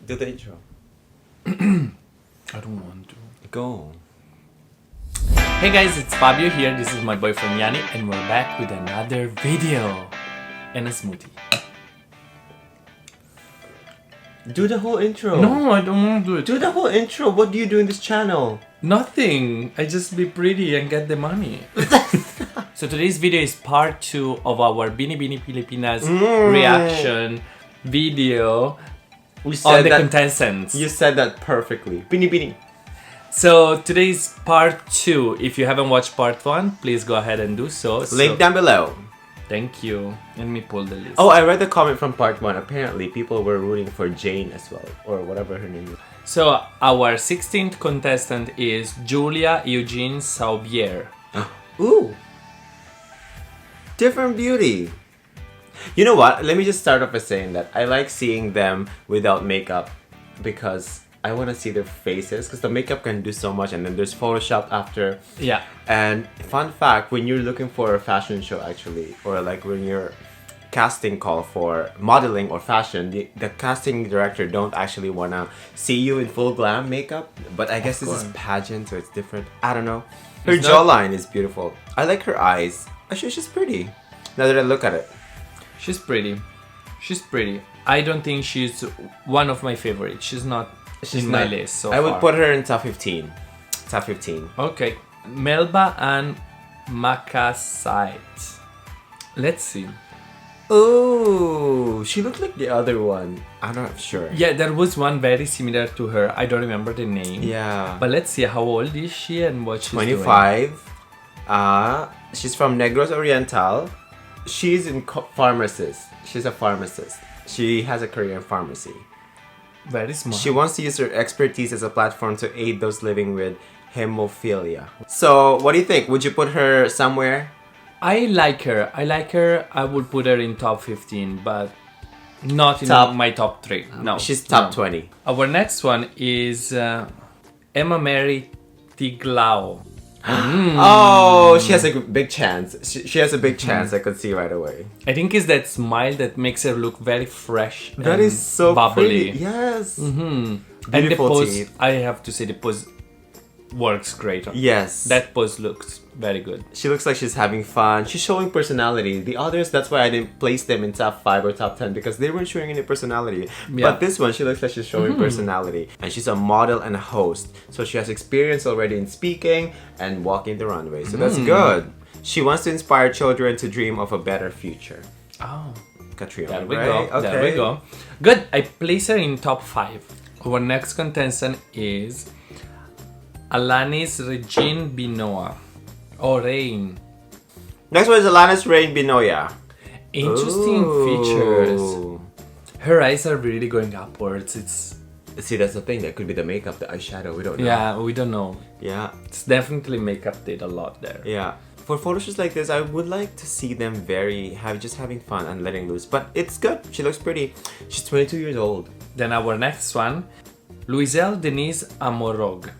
Do the intro. I don't want to. Go. Hey guys, it's Fabio here. This is my boyfriend Yani, and we're back with another video and a smoothie. Do the whole intro. No, I don't want to do it. Do the whole intro. What do you do in this channel? Nothing. I just be pretty and get the money. So today's video is part 2 of our Binibining Pilipinas reaction video on the contestants. You said that perfectly. Binibining. So today's part 2. If you haven't watched part 1, please go ahead and do so. Link down below. Thank you. Let me pull the list. Oh, I read the comment from part 1. Apparently, people were rooting for Jane as well, or whatever her name is. So our 16th contestant is Julia Eugene Saubier. Ooh. Different beauty. You know what? Let me just start off by saying that I like seeing them without makeup because I want to see their faces because the makeup can do so much, and then there's Photoshop after. Yeah. And fun fact, when you're looking for a fashion show actually, or like when you're casting call for modeling or fashion, the casting director don't actually want to see you in full glam makeup, but I guess this is pageant, so it's different. I don't know. Her jawline is beautiful. I like her eyes. Actually, she's pretty. Now that I look at it. She's pretty. She's pretty. I don't think she's one of my favorites. She's not in my list so I far. would put her in top 15. Top 15. Okay. Melba and Makasite. Let's see. Oh, she looked like the other one. I'm not sure. Yeah, there was one very similar to her. I don't remember the name. Yeah. But let's see, how old is she and what she's 25. She's from Negros Oriental. She's in pharmacist. She's a pharmacist. She has a career in pharmacy. Very smart. She wants to use her expertise as a platform to aid those living with hemophilia. So, what do you think? Would you put her somewhere? I like her. I would put her in top 15, but not in my top 3. No. She's top 20. Our next one is Emma Mary Tiglao. Oh, she has a big chance. She has a big chance. I could see right away. I think it's that smile that makes her look very fresh. That is so bubbly. pretty. Yes. And Beautiful the pose, teeth. I have to say, the pose works great. Yes. That pose looks very good. She looks like she's having fun. She's showing personality. The others, that's why I didn't place them in top 5 or top 10 because they weren't showing any personality. Yeah. But this one, she looks like she's showing personality. And she's a model and a host. So she has experience already in speaking and walking the runway. So that's good. She wants to inspire children to dream of a better future. Oh. Katrina, There we right? go. Okay. There we go. Good. I place her in top 5. Our next contestant is Alanis Regine Binoa. Or Rain. Next one is Alanis Rain Binoya. Interesting features. Her eyes are really going upwards. See, that's the thing. That could be the makeup, the eyeshadow. We don't know. Yeah, we don't know. Yeah. It's definitely makeup did a lot there. Yeah. For photo shoots like this, I would like to see them just having fun and letting loose. But it's good. She looks pretty. She's 22 years old. Then our next one, Luiselle Denise Amorog.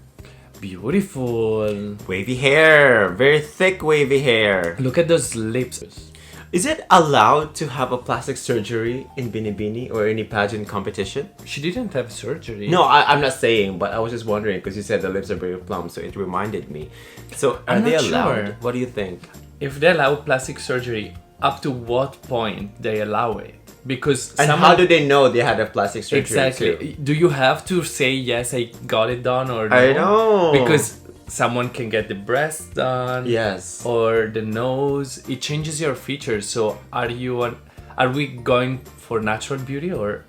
Beautiful. Wavy hair. Very thick wavy hair. Look at those lips. Is it allowed to have a plastic surgery in Binibini or any pageant competition? She didn't have surgery. No, I'm not saying, but I was just wondering because you said the lips are very plump, so it reminded me. So are they allowed? Sure. What do you think? If they allow plastic surgery, up to what point they allow it? Because And how do they know they had a plastic surgery? Exactly. Too? Do you have to say yes, I got it done, or no? I know. Because someone can get the breast done. Yes. Or the nose. It changes your features. So are we going for natural beauty or?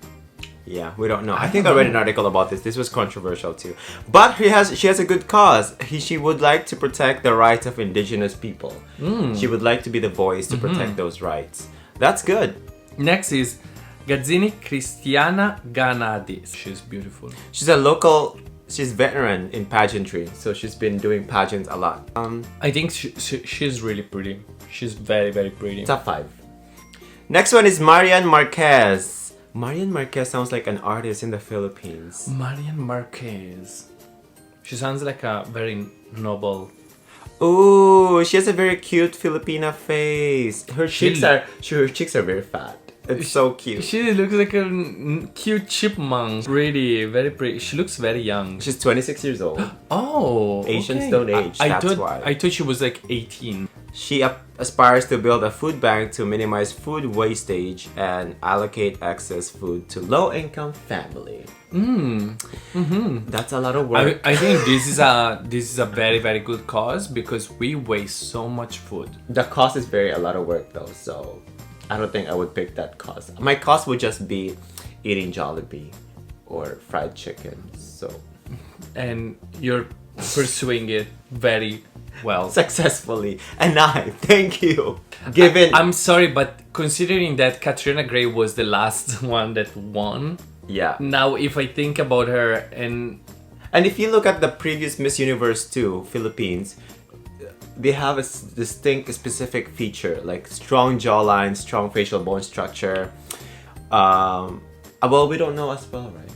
Yeah, we don't know. I think I read an article about this. This was controversial too. But she has a good cause. She would like to protect the rights of indigenous people. She would like to be the voice to protect those rights. That's good. Next is Gazzini Cristiana Ganadis. She's beautiful. She's veteran in pageantry, so she's been doing pageants a lot. I think she's really pretty. She's very, very pretty. Top 5. Next one is Marian Marquez. Marian Marquez sounds like an artist in the Philippines. Marian Marquez. She sounds like a very noble. Ooh, she has a very cute Filipina face. Her cheeks are very fat. It's so cute. She looks like a cute chipmunk. Pretty, very pretty. She looks very young. She's 26 years old. Oh, Asians okay. don't age, that's thought, why. I thought she was like 18. She aspires to build a food bank to minimize food wastage and allocate excess food to low-income family. That's a lot of work. I think this is a very, very good cause because we waste so much food. The cost is a lot of work though, so I don't think I would pick that cost. My cost would just be eating Jollibee or fried chicken. So, and you're pursuing it very well. Successfully. And thank you. Given I'm sorry, but considering that Katrina Gray was the last one that won, yeah. now if I think about her and if you look at the previous Miss Universe 2 Philippines, they have a distinct specific feature like strong jawline, strong facial bone structure. Well, we don't know as well, right?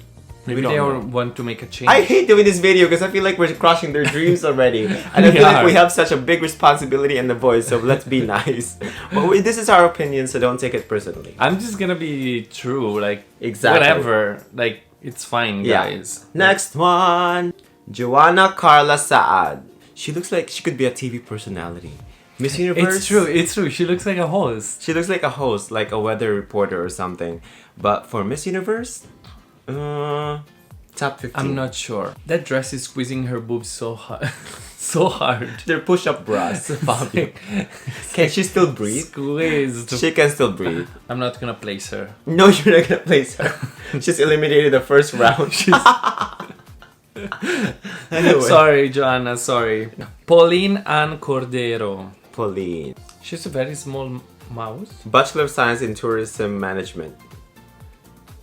maybe don't they know. want to make a change. I hate doing this video because I feel like we're crushing their dreams already. And I feel like we have such a big responsibility in The Voice, so let's be nice. But this is our opinion, so don't take it personally. I'm just gonna be true, like Exactly. whatever. Like it's fine, guys. Next one. Joanna Carla Saad. She looks like she could be a TV personality. Miss Universe. It's true. She looks like a host. She looks like a host, like a weather reporter or something. But for Miss Universe, top 15. I'm not sure. That dress is squeezing her boobs so hard. So hard. They're push-up bras, Fabio. Can she still breathe? Squeezed. She can still breathe. I'm not gonna place her. No, you're not gonna place her. She's eliminated the first round. Anyway. Sorry, Joanna. Sorry. Pauline Ann Cordero. Pauline. She's a very small mouse. Bachelor of Science in Tourism Management.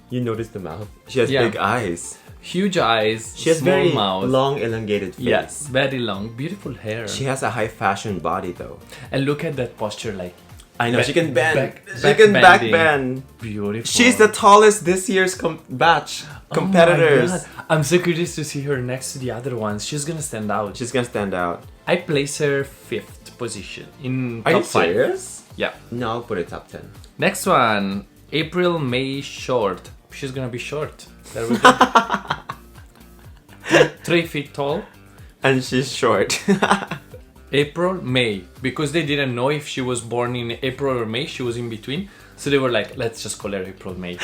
You notice the mouth? She has big eyes. Huge eyes. She has small very mouth. long, elongated face. Yes, very long. Beautiful hair. She has a high fashion body though. And look at that posture, like. I know, she can bend. She back can back bending. bend. Beautiful. She's the tallest this year's batch. Competitors. Oh my God. I'm so curious to see her next to the other ones. She's gonna stand out. She's gonna stand out. I place her 5th position in Are top you 5. serious? Yeah. No, I'll put it top 10. Next one, April May Short. She's gonna be short. There we go. 3 feet tall. And she's short. April May, because they didn't know if she was born in April or May. She was in between, so they were like, let's just call her April May.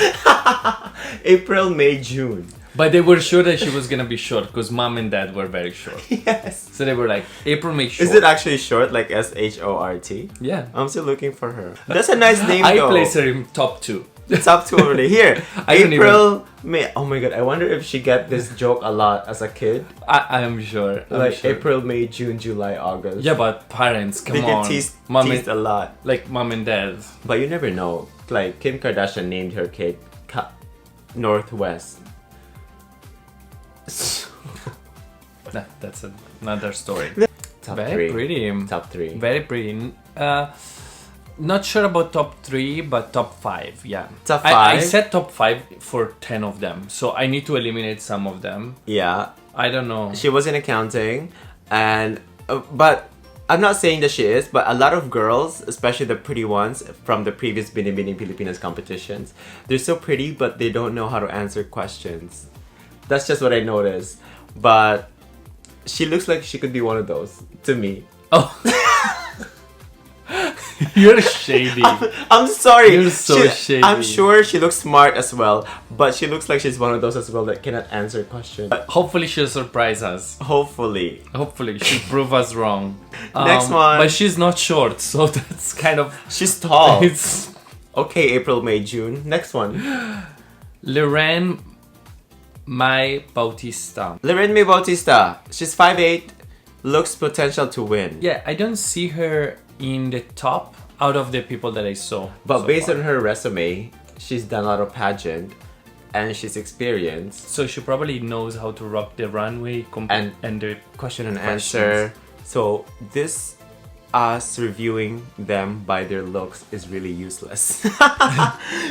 April, May, June. But they were sure that she was gonna be short because mom and dad were very short. Yes. So they were like, April May Short. Is it actually short, like SHORT? Yeah. I'm still looking for her. That's a nice name I though. place her in top 2. It's up to already. Here. I don't April, May. Oh my god, I wonder if she get this joke a lot as a kid. I am sure. Like sure. April, May, June, July, August. Yeah, but parents, come They on. get teased Mom a and, lot. like mom and dad. But you never know. Like Kim Kardashian named her kid Northwest. That's another story. Top Very 3. pretty. Top 3. Very pretty. Not sure about top 3, but top 5. Yeah. Top I 5? said top 5 for 10 of them, so I need to eliminate some of them. Yeah. I don't know. She was in accounting, and but I'm not saying that she is, but a lot of girls, especially the pretty ones from the previous Binibining Pilipinas competitions, they're so pretty, but they don't know how to answer questions. That's just what I noticed. But she looks like she could be one of those to me. Oh. You're shady. I'm sorry. You're so shady. I'm sure she looks smart as well, but she looks like she's one of those as well that cannot answer questions. But Hopefully she'll surprise us. hopefully. Hopefully she'll prove us wrong. Next one. But she's not short, so that's kind of... She's tall. It's Okay, April, May, June. Next one. Lorraine May Bautista. Lorraine May Bautista. She's 5'8", looks potential to win. Yeah, I don't see her in the top out of the people that I saw. But so based far. on her resume, she's done a lot of pageant and she's experienced. So she probably knows how to rock the runway And the question and questions. answer. So this us reviewing them by their looks is really useless.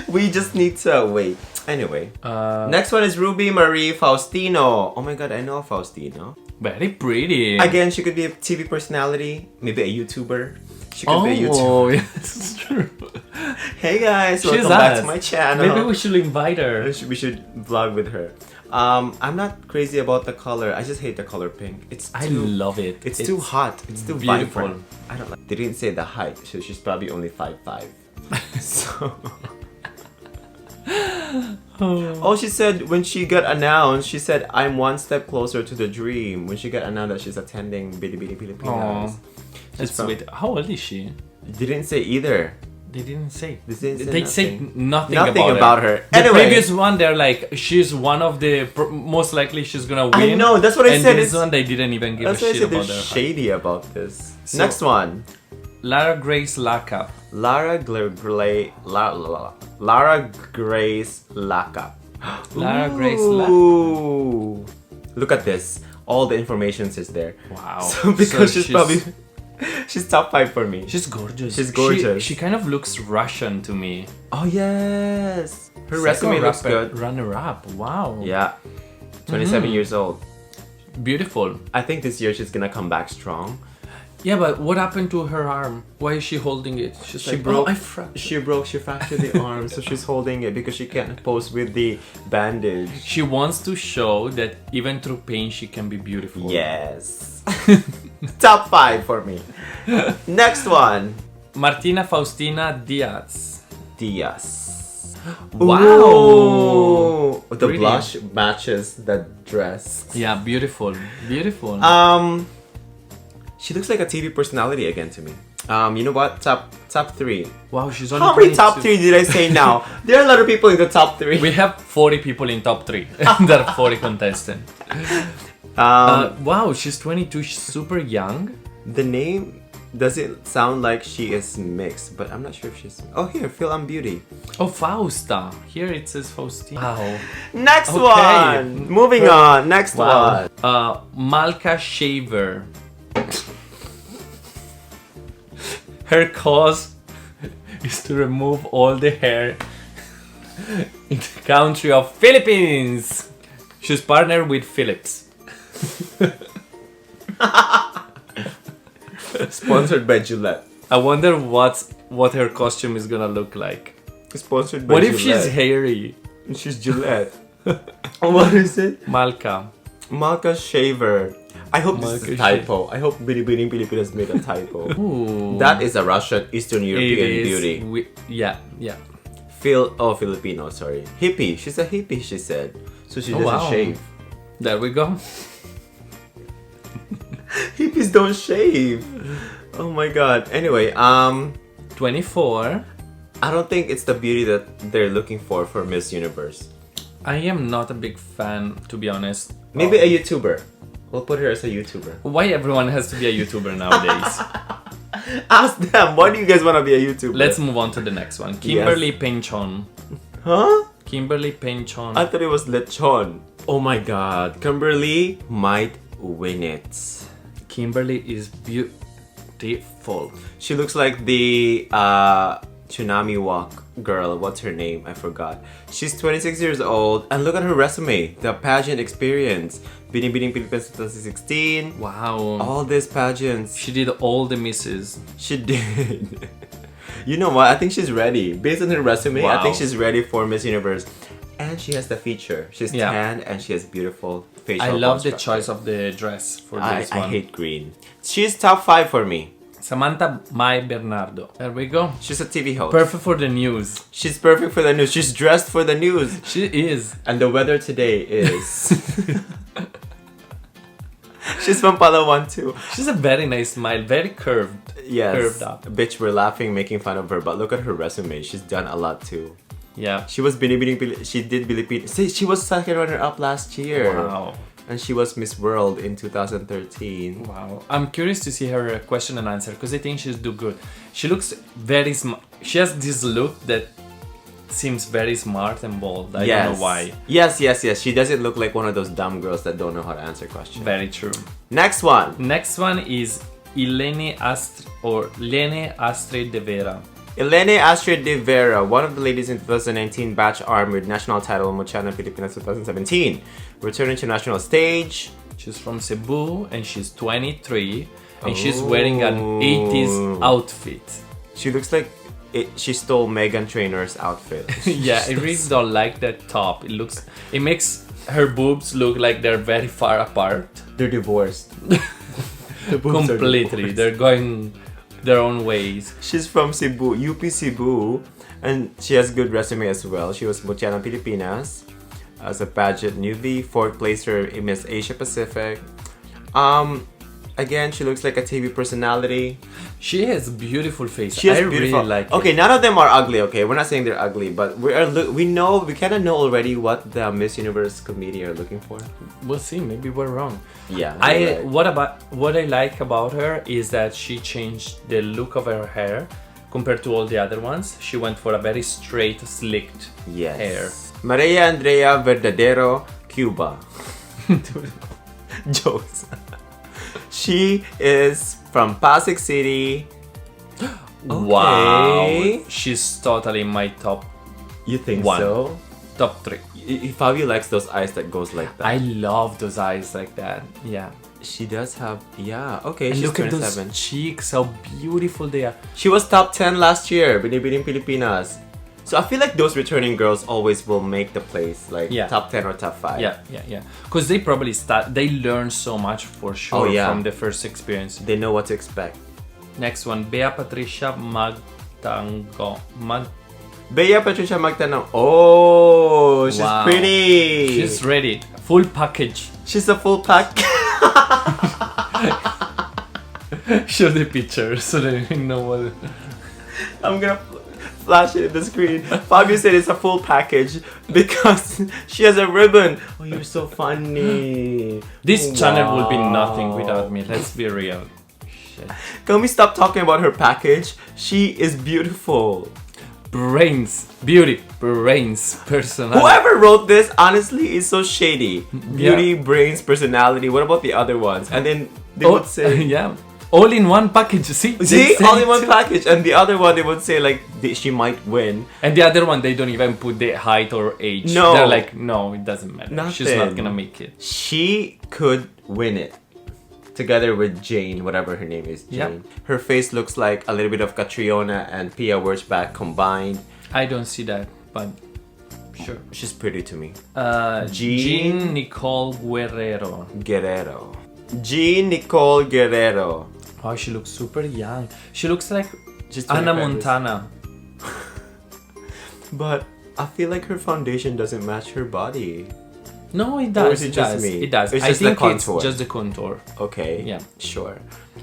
We just need to wait. Anyway, next one is Ruby Marie Faustino. Oh my god, I know Faustino. Very pretty. Again, she could be a TV personality, maybe a YouTuber. She could be a YouTuber. Oh, yes, it's true. Hey guys, She's welcome back us. to my channel. Maybe we should invite her. We should vlog with her. I'm not crazy about the color. I just hate the color pink. I love it. It's too hot. It's too beautiful. vibrant. I don't like. They didn't say the height, so she's probably only 5'5". So. Oh, she said when she got announced, she said, "I'm one step closer to the dream." When she got announced that she's attending Binibining Pilipinas. That's sweet. How old is she? Didn't say either. They didn't say. They said nothing about her. The Anyway. previous one, they're like, she's one of the most likely she's gonna win. I know, that's what I and said. this one, they didn't even give a That's why I shit said about they're her. shady about this. So- Next one. Lara Grace Lacap. Lara Grace Lacap. Lara Grace Lacap. Ooh. Look at this. All the information is there. Wow. So because So she's probably she's top 5 for me. She's gorgeous. She's gorgeous. She kind of looks Russian to me. Oh yes. Her resume looks good. Runner-up. Wow. Yeah. 27 years old. Beautiful. I think this year she's gonna come back strong. Yeah, but what happened to her arm? Why is she holding it? She's She like, broke. oh, She fractured the arm, so she's holding it because she can't pose with the bandage. She wants to show that even through pain, she can be beautiful. Yes. Top 5 for me. Next one. Martina Faustina Diaz. Diaz. Wow. Ooh. The Pretty. blush matches the dress. Yeah, beautiful. Beautiful. She looks like a TV personality again to me. You know what? Top 3. Wow, she's only How many 22. top 3 did I say now? There are a lot of people in the top 3. We have 40 people in top 3. There are 40 contestants. Wow, she's 22. She's super young. The name doesn't sound like she is mixed, but I'm not sure if she's. Oh, here, Feel I'm Beauty. Oh, Fausta. Here it says Faustina. Wow. Next Okay. one. Moving on. Next Wow. one. Malka Shaver. Her cause is to remove all the hair in the country of Philippines. She's partnered with Philips. Sponsored by Gillette. I wonder what her costume is gonna look like. Sponsored by What Gillette. if she's hairy? She's Gillette. What is it? Malka. Malka Shaver. I hope this is Malka a typo. I hope Binibining Pilipinas made a typo. Ooh. That is a Russian Eastern European It is beauty. yeah. Filipino, sorry. Hippie. She's a hippie, she said. So she doesn't shave. There we go. Hippies don't shave. Oh my god. Anyway, 24. I don't think it's the beauty that they're looking for Miss Universe. I am not a big fan, to be honest. Maybe a YouTuber. We'll put her as a YouTuber. Why everyone has to be a YouTuber nowadays? Ask them, why do you guys want to be a YouTuber? Let's move on to the next one. Kimberly Penchon. Huh? Kimberly Penchon. I thought it was Lechon. Oh my god. Kimberly might win it. Kimberly is beautiful. She looks like the Tsunami Walk girl. What's her name? I forgot. She's 26 years old and look at her resume. The pageant experience. Binibining Pilipinas 2016. Wow. All these pageants. She did all the misses. She did. You know what? I think she's ready. Based on her resume, I think she's ready for Miss Universe. And she has the feature. She's tan and she has beautiful facial I love the construct. choice of the dress for this one. I hate green. She's top 5 for me. Samantha Mai Bernardo. There we go. She's a TV host. Perfect for the news. She's perfect for the news. She's dressed for the news. She is. And the weather today is... She's from Palawan too. She's a very nice smile. Very curved. Yes. Curved up. Bitch, we're laughing, making fun of her. But look at her resume. She's done a lot too. Yeah. She was she did Binibining. See, she was second runner up last year. Wow. And she was Miss World in 2013. Wow. I'm curious to see her question and answer because I think she's do good. She looks very smart. She has this look that seems very smart and bold. I don't know why. Yes. She doesn't look like one of those dumb girls that don't know how to answer questions. Very true. Next one. Next one is Lene Astrid de Vera. Elene Astrid de Vera, one of the ladies in 2019 batch armored national title Mochana Pilipinas 2017. Returning to national stage. She's from Cebu and she's 23. and she's wearing an 80s outfit. She looks like she stole Megan Trainor's outfit. Yeah, I really don't like that top. It makes her boobs look like they're very far apart. They're divorced. The boobs are Completely. divorced. They're going their own ways. She's from Cebu, UP Cebu, and she has good resume as well. She was Binibining Pilipinas as a pageant newbie, 4th placer in Miss Asia Pacific. Again, she looks like a TV personality. She has a beautiful face. She has I beautiful. really like Okay, it. none of them are ugly. Okay, we're not saying they're ugly, but we kind of know already what the Miss Universe committee are looking for. We'll see. Maybe we're wrong. Yeah. you're right. What I like about her is that she changed the look of her hair compared to all the other ones. She went for a very straight, slicked Yes. hair. Maria Andrea Verdadero, Cuba. Jokes. She is from Pasig City. Wow, Okay. she's totally in my top You think One. so? 3. Fabio likes those eyes that goes like that. I love those eyes like that. Yeah. She does have, yeah, okay, And she's look at 27. those cheeks, how beautiful they are. She was top 10 last year, Binibining Pilipinas. So I feel like those returning girls always will make the place, like Yeah. top 10 or top 5. Yeah. Because they probably they learn so much for sure Oh, yeah. from the first experience. They know what to expect. Next one, Bea Patricia Magtango. Bea Patricia Magtanong. Oh, she's Wow. pretty. She's ready. Full package. She's a full pack. Show the picture so they know what. I'm gonna flash it in the screen. Fabio said it's a full package because she has a ribbon. Oh, you're so funny. This channel would be Wow. nothing without me. Let's be real. Shit. Can we stop talking about her package? She is beautiful. Brains, beauty, brains, personality. Whoever wrote this, honestly, is so shady. Beauty, brains, personality. What about the other ones? And then they would say, yeah, all in one package. See, They see, say all in it one too. package. And the other one, they would say like she might win. And the other one, they don't even put the height or age. No. They're like, no, it doesn't matter. She's not Nothing. gonna make it. She could win it. Together with Jane, whatever her name is, Jane. Yep. Her face looks like a little bit of Catriona and Pia Wurtzbach combined. I don't see that, but sure. She's pretty to me. Jean Nicole Guerrero. Guerrero. Jean Nicole Guerrero. Oh, she looks super young. She looks like She's Anna 25 Montana. But I feel like her foundation doesn't match her body. No, it Or does. is it It just does. me? It does. It's I just the think it's contour. just the contour. Okay. Yeah. Sure.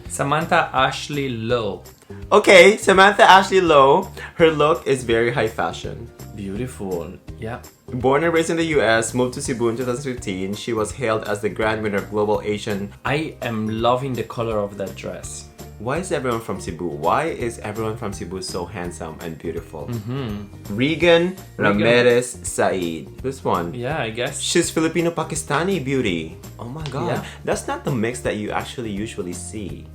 Samantha Ashley Lowe. Okay, Samantha Ashley Lowe. Her look is very high fashion. Beautiful. Yeah. Born and raised in the US, moved to Cebu in 2015. She was hailed as the grand winner of Global Asian. I am loving the color of that dress. Why is everyone from Cebu? Why is everyone from Cebu so handsome and beautiful? Regan Ramirez Said. This one. Yeah, I guess. She's Filipino-Pakistani beauty. Oh my god. Yeah. That's not the mix that you actually usually see.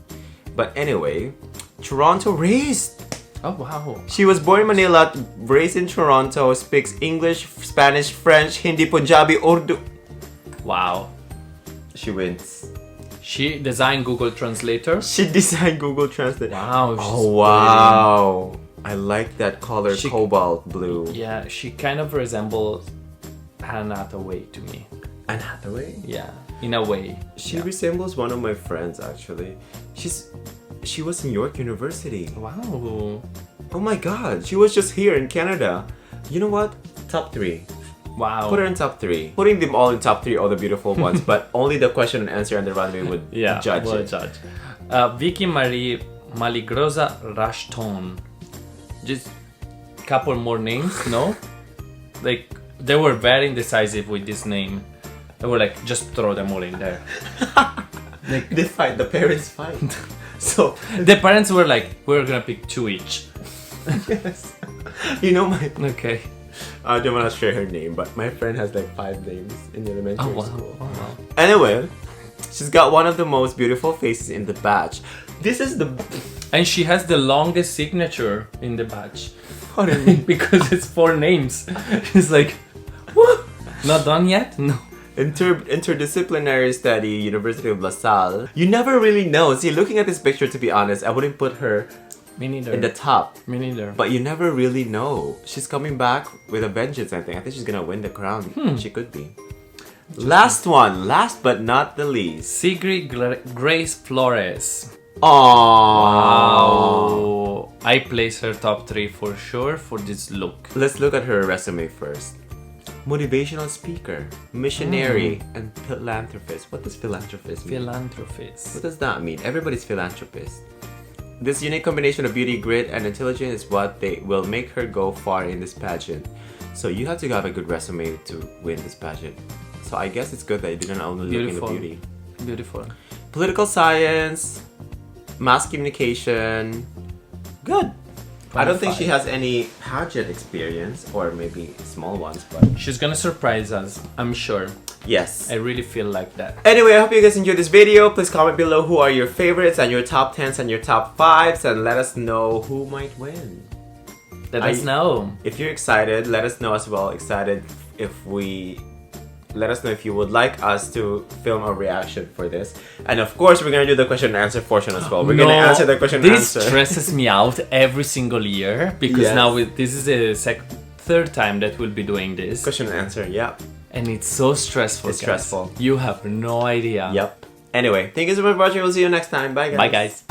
But anyway, Toronto raised. Oh, wow. She was born in Manila, raised in Toronto, speaks English, Spanish, French, Hindi, Punjabi, Urdu. Wow. She wins. She designed Google Translator. She designed Google Translate. Wow. she's Oh wow. I like that color, She- cobalt blue. pretty. Yeah, she kind of resembles Anne Hathaway to me. Anne Hathaway? Yeah, in a way. She Yeah. resembles one of my friends actually. She was in York University. Wow. Oh my god, she was just here in Canada. You know what? Top 3. Wow. Put her in top 3. Putting them all in top 3, all the beautiful ones, but only the question and answer and the runway would judge we'll it. judge. Vicky Marie Maligrosa Rashton. Just couple more names, no? Like, they were very indecisive with this name. They were like, just throw them all in there. They fight, the parents fight. So, The parents were like, we're gonna pick 2 each. yes. You know my... Okay. I don't want to share her name, but my friend has like 5 names in elementary Oh, wow. school. Oh, wow. Anyway, she's got one of the most beautiful faces in the batch. This is the... And she has the longest signature in the batch. What do you mean? Because it's 4 names. She's like, what? Not done yet? No. Interdisciplinary study, University of La Salle. You never really know. See, looking at this picture, to be honest, I wouldn't put her Me neither. in the top. Me neither. But you never really know. She's coming back with a vengeance, I think. I think she's gonna win the crown. She could be. Last one. Last but not the least. Sigrid Grace Flores. Aww. Wow. I place her top 3 for sure for this look. Let's look at her resume first. Motivational speaker, missionary, and philanthropist. What does philanthropist mean? Philanthropist. What does that mean? Everybody's philanthropist. This unique combination of beauty, grit, and intelligence is what they will make her go far in this pageant. So you have to have a good resume to win this pageant. So I guess it's good that you didn't only look into beauty. Beautiful. Political science, mass communication. Good. I don't think she has any pageant experience, or maybe small ones, but She's gonna surprise us, I'm sure. yes. I really feel like that. Anyway, I hope you guys enjoyed this video. Please comment below who are your favorites and your top 10s and your top 5s, and let us know who might win. Let us know. If you're excited, let us know as well. Let us know if you would like us to film a reaction for this. And of course, we're gonna do the question and answer portion as well. We're gonna answer the question and This answer. stresses me out every single year because Yes. now this is the third time that we'll be doing this. Question and answer, yeah. And it's so stressful. It's guys. stressful. You have no idea. Yep. Anyway, thank you so much for watching. We'll see you next time. Bye, guys. Bye, guys.